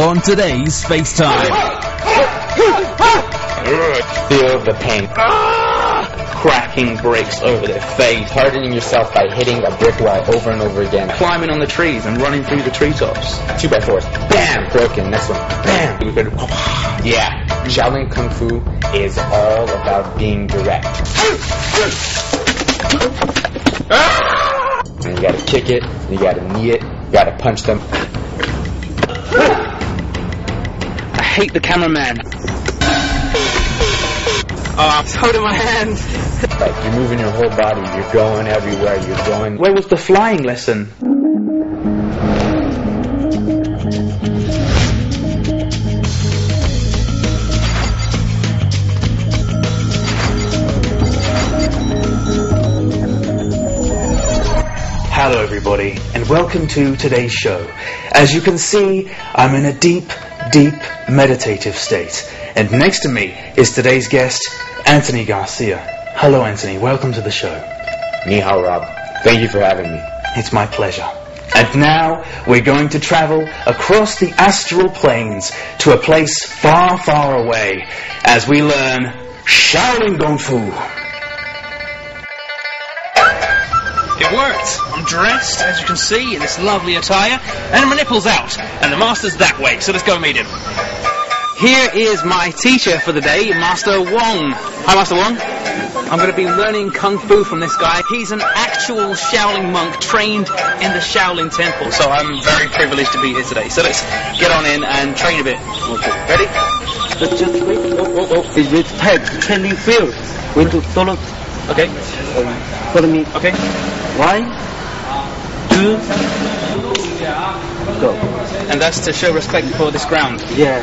on today's FaceTime. Feel the pain. Cracking bricks over their face. Hardening yourself by hitting a brick wall over and over again. Climbing on the trees and running through the treetops. 2x4s. Bam! Broken. Next one. Bam! Yeah. Shao Lin Kung Fu is all about being direct. And you gotta kick it, you gotta knee it, you gotta punch them. I hate the cameraman. Oh, I'm holding my hand. Like, you're moving your whole body, you're going everywhere, you're going... Where was the flying lesson? Hello everybody, and welcome to today's show. As you can see, I'm in a deep meditative state. And next to me is today's guest, Anthony Garcia. Hello Anthony, welcome to the show. Ni hao, Rob. Thank you for having me. It's my pleasure. And now we're going to travel across the astral planes to a place far, far away as we learn Shao Lin Kung Fu. It worked. I'm dressed, as you can see, in this lovely attire, and my nipple's out, and the master's that way, so let's go meet him. Here is my teacher for the day, Master Wong. Hi, Master Wong. I'm going to be learning Kung Fu from this guy. He's an actual Shaolin monk trained in the Shaolin Temple, so I'm very privileged to be here today. So let's get on in and train a bit. Okay. Ready? Just wait. It's with head. Can you feel? When to follow? Okay. Follow me. Okay. 1, 2, go. And that's to show respect for this ground. Yeah.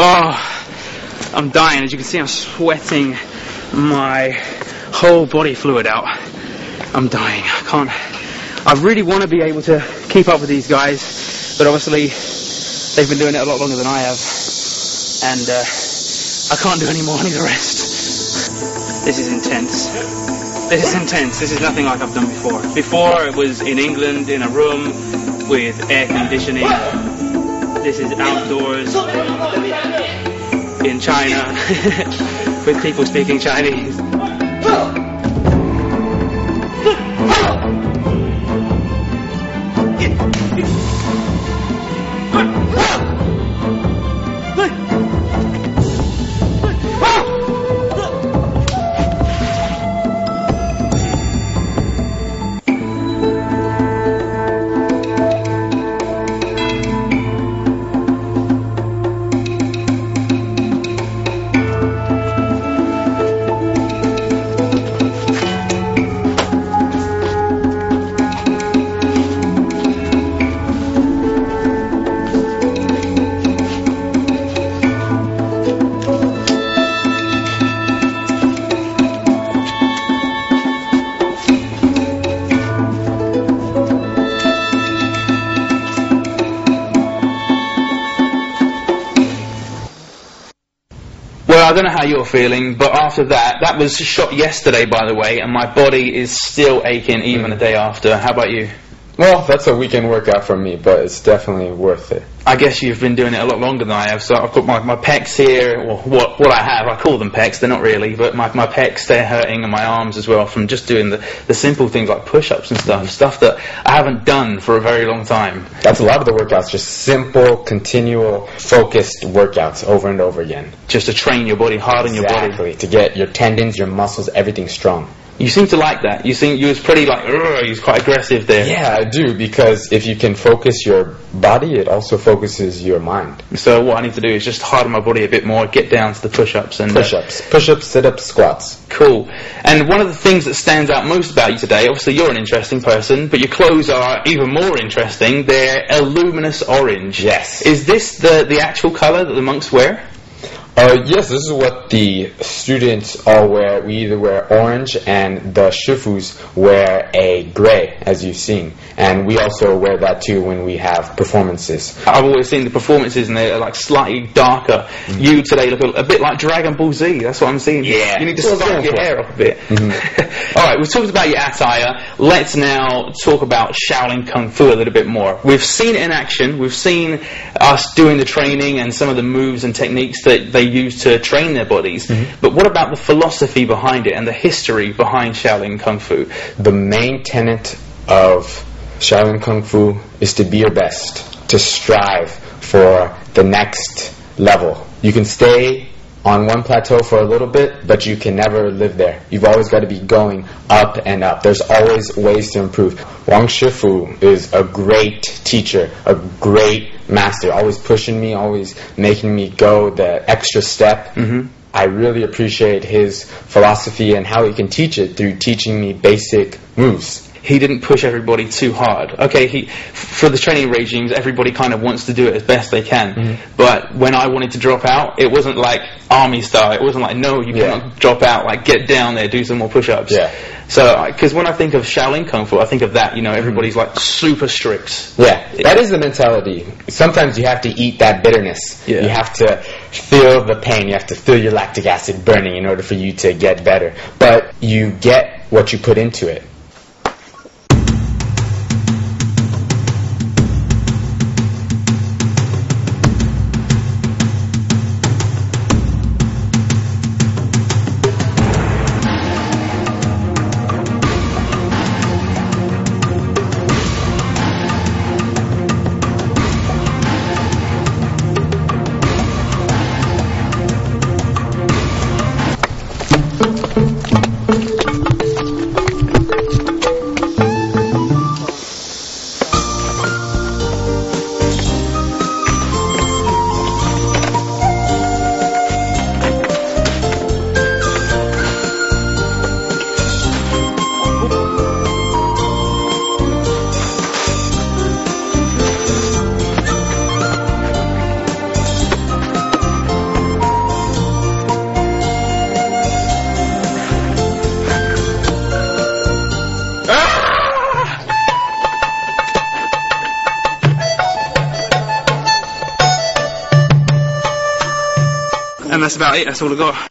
Oh, I'm dying. As you can see, I'm sweating my whole body fluid out. I'm dying. I really want to be able to keep up with these guys, but obviously they've been doing it a lot longer than I have, and I can't do any more. I need a rest. This is intense. This is intense. This is nothing like I've done before. Before, it was in England, in a room with air conditioning. This is outdoors in China with people speaking Chinese. Well, I don't know how you're feeling, but after that was shot yesterday, by the way, and my body is still aching even the day after. How about you? Well, that's a weekend workout for me, but it's definitely worth it. I guess you've been doing it a lot longer than I have, so I've got my pecs here, or what I have, I call them pecs, they're not really, but my pecs, they're hurting, and my arms as well, from just doing the simple things like push-ups and stuff that I haven't done for a very long time. That's a lot of the workouts, just simple, continual, focused workouts over and over again. Just to train your body, harden your body. Exactly, to get your tendons, your muscles, everything strong. You seem to like that. You was pretty like, he was quite aggressive there. Yeah, I do, because if you can focus your body, it also focuses your mind. So what I need to do is just harden my body a bit more, get down to the push-ups and Push-ups, sit-ups, squats. Cool. And one of the things that stands out most about you today, obviously you're an interesting person, but your clothes are even more interesting. They're a luminous orange. Yes. Is this the actual colour that the monks wear? Yes, this is what the students all wear. We either wear orange, and the shifus wear a gray, as you've seen. And we also wear that too when we have performances. I've always seen the performances and they're like slightly darker. You today look a bit like Dragon Ball Z, that's what I'm seeing. Yeah. You need to spice your hair up a bit. Alright, we've talked about your attire. Let's now talk about Shao Lin Kung Fu a little bit more. We've seen it in action. We've seen us doing the training and some of the moves and techniques that they use to train their bodies. But what about the philosophy behind it and the history behind Shao Lin Kung Fu? The main tenet of Shao Lin Kung Fu is to be your best, to strive for the next level. You can stay on one plateau for a little bit, but you can never live there. You've always got to be going up and up. There's always ways to improve. Wang Shifu is a great teacher, a great master, always pushing me, always making me go the extra step. I really appreciate his philosophy and how he can teach it through teaching me basic moves. He didn't push everybody too hard. Okay, for the training regimes, everybody kind of wants to do it as best they can. But when I wanted to drop out, it wasn't like army style. It wasn't like, no, you can't drop out. Like, get down there, do some more push-ups. Yeah. So, because when I think of Shao Lin Kung Fu, I think of that. You know, everybody's like super strict. Yeah, that is the mentality. Sometimes you have to eat that bitterness. Yeah. You have to feel the pain. You have to feel your lactic acid burning in order for you to get better. But you get what you put into it. And that's about it, that's all I got.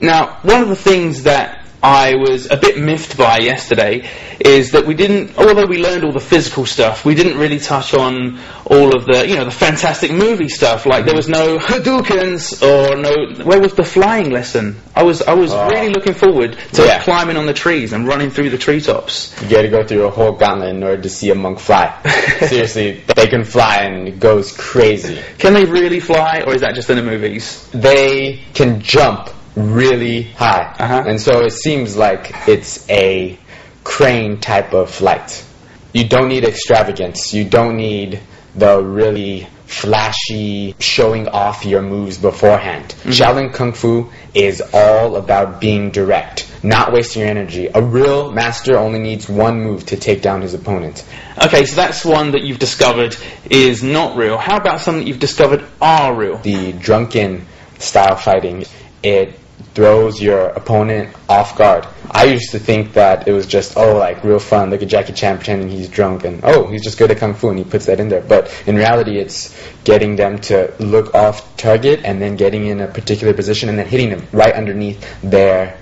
Now, one of the things that I was a bit miffed by yesterday is that we didn't, although we learned all the physical stuff, we didn't really touch on all of the, the fantastic movie stuff. Like, there was no Hadoukens or no, where was the flying lesson? I was really looking forward to climbing on the trees and running through the treetops. You gotta go through a whole gauntlet in order to see a monk fly. Seriously, they can fly and it goes crazy. Can they really fly, or is that just in the movies? They can jump really high, and so it seems like it's a crane type of flight. You don't need extravagance. You don't need the really flashy showing off your moves beforehand. Shao Lin Kung Fu is all about being direct, not wasting your energy. A real master only needs one move to take down his opponent. Okay, so that's one that you've discovered is not real. How about some that you've discovered are real? The drunken style fighting, it throws your opponent off guard. I used to think that it was just, real fun. Look at Jackie Chan pretending he's drunk and, he's just good at Kung Fu and he puts that in there. But in reality, it's getting them to look off target and then getting in a particular position and then hitting them right underneath their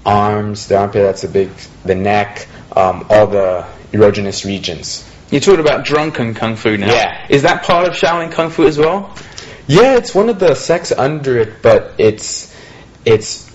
arms, their armpit, the neck, all the erogenous regions. You're talking about drunken Kung Fu now. Yeah. Is that part of Shao Lin Kung Fu as well? Yeah, it's one of the sects under it, but it's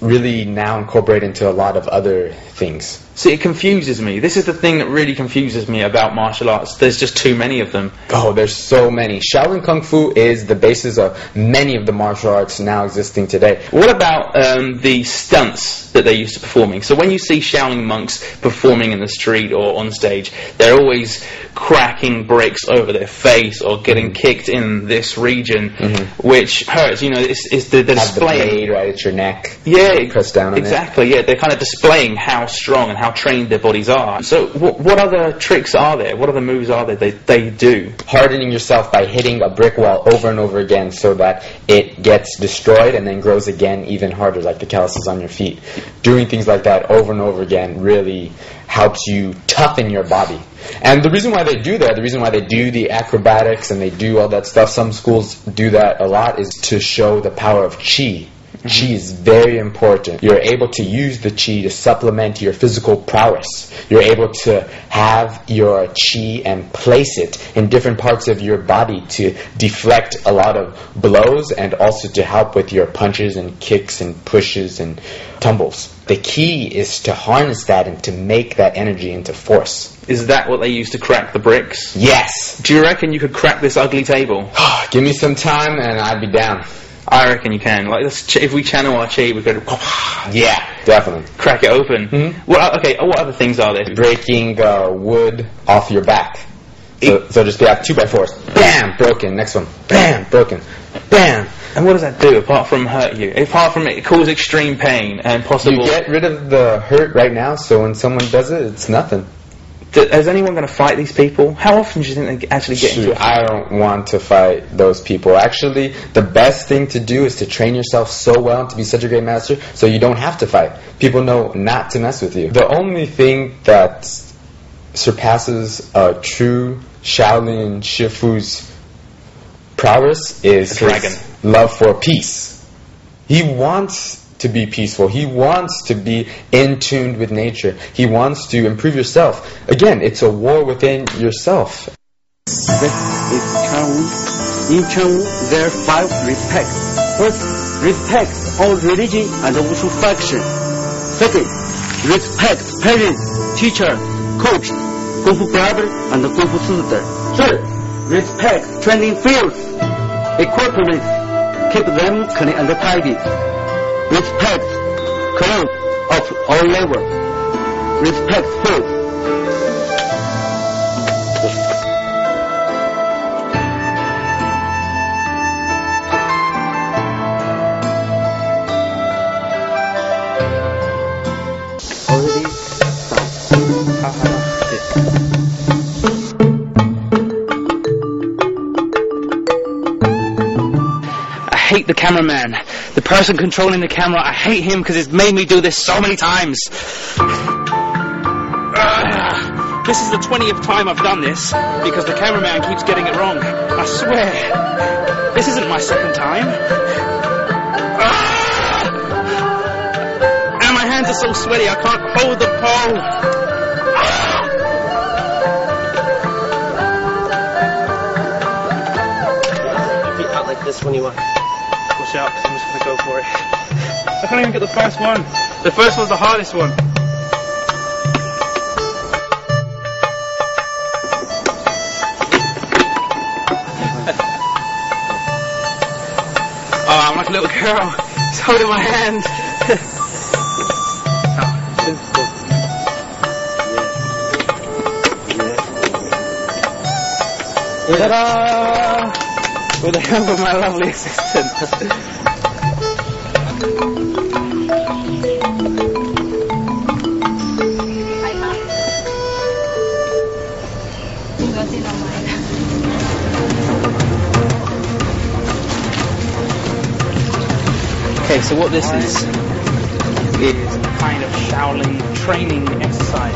really now incorporated into a lot of other things. See, it confuses me. This is the thing that really confuses me about martial arts. There's just too many of them. Oh, there's so many. Shao Lin Kung Fu is the basis of many of the martial arts now existing today. What about the stunts that they're used to performing? So when you see Shaolin monks performing in the street or on stage, they're always cracking bricks over their face or getting kicked in this region, which hurts. You know, it's the display. Have the blade right at your neck. Yeah, press down on exactly. Yeah, they're kind of displaying how strong and how trained their bodies are. So what other tricks are there? What other moves are there they do? Hardening yourself by hitting a brick wall over and over again so that it gets destroyed and then grows again even harder, like the calluses on your feet. Doing things like that over and over again really helps you toughen your body. And the reason why they do that, the reason why they do the acrobatics and they do all that stuff, some schools do that a lot, is to show the power of chi. Chi is very important. You're able to use the chi to supplement your physical prowess. You're able to have your chi and place it in different parts of your body to deflect a lot of blows and also to help with your punches and kicks and pushes and tumbles. The key is to harness that and to make that energy into force. Is that what they use to crack the bricks? Yes! Do you reckon you could crack this ugly table? Give me some time and I'd be down. I reckon you can. Like, if we channel our chi, we could. Yeah, definitely. Crack it open. Well, okay. What other things are there? Breaking wood off your back. So just have 2x4s. Bam, broken. Next one. Bam, broken. Bam. And what does that do apart from hurt you? Apart from it cause extreme pain and possible. You get rid of the hurt right now. So when someone does it, it's nothing. Is anyone going to fight these people? How often do you think they actually get into it? I don't want to fight those people. Actually, the best thing to do is to train yourself so well and to be such a great master so you don't have to fight. People know not to mess with you. The only thing that surpasses a true Shaolin Shifu's prowess is his love for peace. He wants to be peaceful. He wants to be in tune with nature. He wants to improve yourself. Again, it's a war within yourself. That is Chang. In Chang, there are 5 respects. First, respect all religion and wushu faction. Second, respect parents, teacher, coach, Kung Fu brother, and Kung Fu sister. Third, respect training fields, equipment, keep them clean and tidy. Respect clothes of all levels. Respect food. Already I hate the cameraman. The person controlling the camera, I hate him because it's made me do this so many times. This is the 20th time I've done this because the cameraman keeps getting it wrong. I swear. This isn't my second time. And my hands are so sweaty I can't hold the pole. be out like this when you want. Watch out, because I'm just going to go for it. I can't even get the first one. The first one's the hardest one. Oh, I'm like a little girl. He's holding my hand. Ta-da! With the help of my lovely assistant. Okay, so what this is a kind of Shaolin training exercise.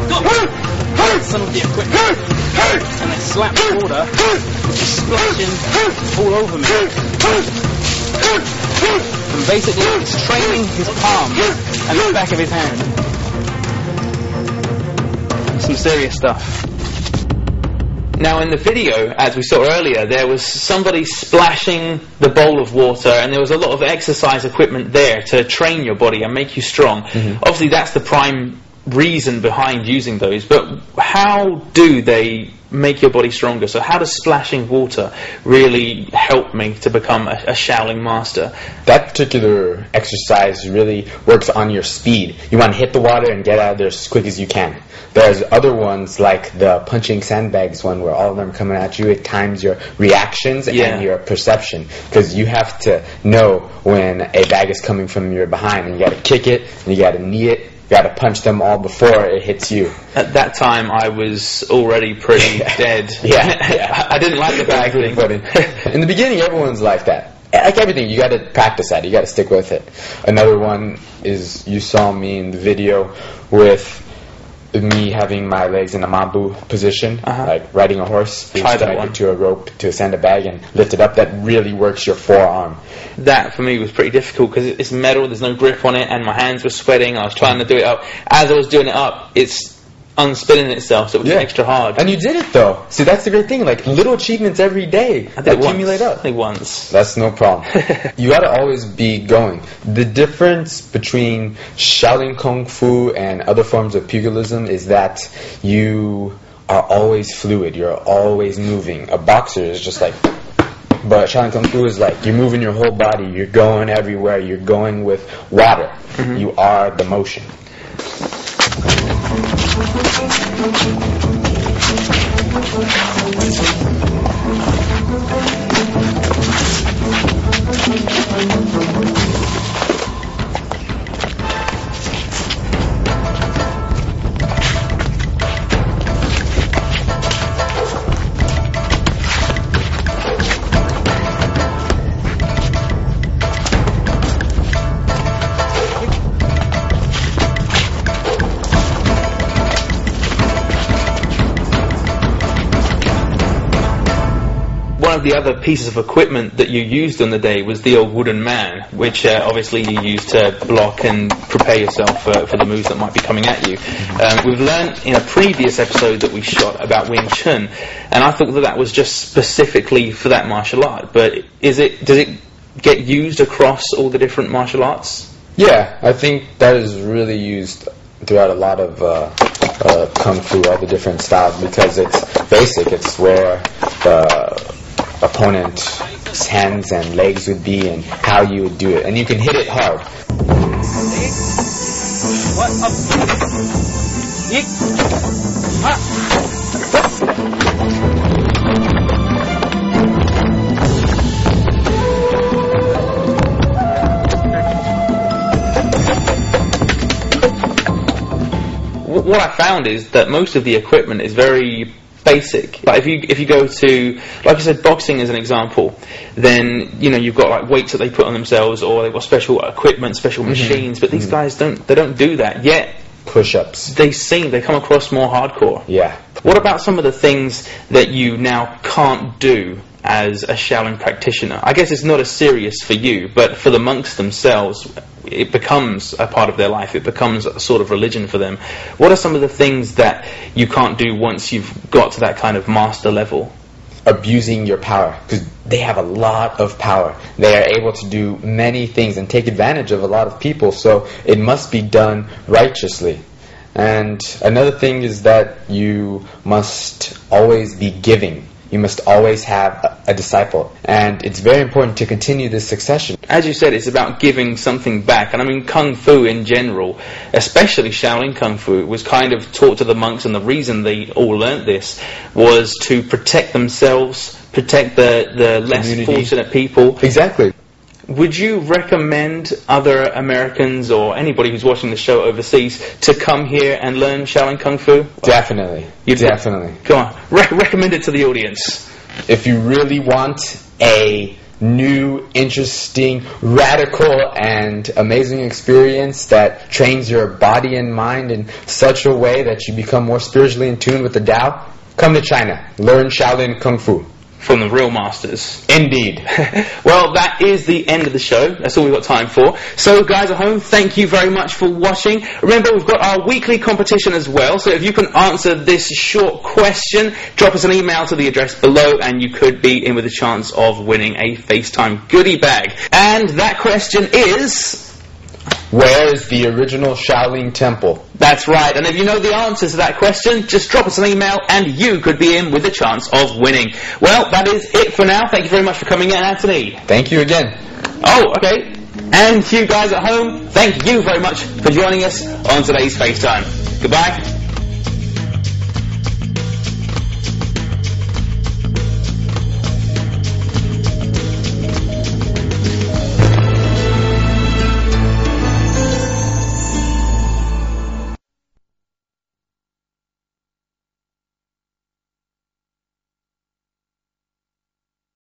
Some of the equipment, and they slap the water, splashing all over me. And basically, it's training his palm and the back of his hand. Some serious stuff. Now in the video, as we saw earlier, there was somebody splashing the bowl of water, and there was a lot of exercise equipment there to train your body and make you strong. Obviously that's the prime reason behind using those, but how do they make your body stronger? So how does splashing water really help me to become a Shaolin master? That particular exercise really works on your speed. You want to hit the water and get out of there as quick as you can. There's other ones like the punching sandbags one where all of them are coming at you. It times your reactions and your perception, because you have to know when a bag is coming from your behind, and you got to kick it and you got to knee it. You got to punch them all before it hits you. At that time, I was already pretty dead. I didn't like the bag thing. But in the beginning, everyone's like that. Like everything, you got to practice that. You got to stick with it. Another one is, you saw me in the video with me having my legs in a mabu position, like riding a horse. Try that one. To a rope to sand a bag and lift it up. That really works your forearm. That for me was pretty difficult because it's metal, there's no grip on it, and my hands were sweating. I was trying to do it up. As I was doing it up, it's unspinning itself, so it was extra hard. And you did it though. See, that's the great thing. Like, little achievements every day that accumulate up. I think once. That's no problem. You gotta always be going. The difference between Shao Lin Kung Fu and other forms of pugilism is that you are always fluid. You're always moving. A boxer is just like... But Shao Lin Kung Fu is like, you're moving your whole body. You're going everywhere. You're going with water. You are the motion. One of the other pieces of equipment that you used on the day was the old wooden man, which obviously you used to block and prepare yourself for the moves that might be coming at you. We've learned in a previous episode that we shot about Wing Chun, and I thought that was just specifically for that martial art. But does it get used across all the different martial arts? Yeah, I think that is really used throughout a lot of Kung Fu, all the different styles, because it's basic. It's where the opponent's hands and legs would be and how you would do it. And you can hit it hard. What I found is that most of the equipment is very basic. Like if you go to, like I said, boxing as an example, then you've got like weights that they put on themselves, or they've got special equipment, special machines. But these guys don't do that yet. Push-ups. They come across more hardcore. Yeah. What about some of the things that you now can't do as a Shaolin practitioner? I guess it's not as serious for you, but for the monks themselves, it becomes a part of their life. It becomes a sort of religion for them. What are some of the things that you can't do once you've got to that kind of master level? Abusing your power, because they have a lot of power. They are able to do many things and take advantage of a lot of people, so it must be done righteously. And another thing is that you must always be giving. You must always have a disciple. And it's very important to continue this succession. As you said, it's about giving something back. And I mean, Kung Fu in general, especially Shaolin Kung Fu, was kind of taught to the monks, and the reason they all learnt this was to protect themselves, protect the less fortunate people. Exactly. Would you recommend other Americans or anybody who's watching the show overseas to come here and learn Shaolin Kung Fu? Definitely. Definitely. Come on, recommend it to the audience. If you really want a new, interesting, radical, and amazing experience that trains your body and mind in such a way that you become more spiritually in tune with the Tao, come to China. Learn Shaolin Kung Fu. From the real masters. Indeed. Well, that is the end of the show. That's all we've got time for. So, guys at home, thank you very much for watching. Remember, we've got our weekly competition as well. So if you can answer this short question, drop us an email to the address below, and you could be in with a chance of winning a FaceTime goodie bag. And that question is... Where is the original Shaolin Temple? That's right, and if you know the answer to that question, just drop us an email and you could be in with a chance of winning. Well, that is it for now. Thank you very much for coming in, Anthony. Thank you again. Oh, okay. And you guys at home, thank you very much for joining us on today's FaceTime. Goodbye.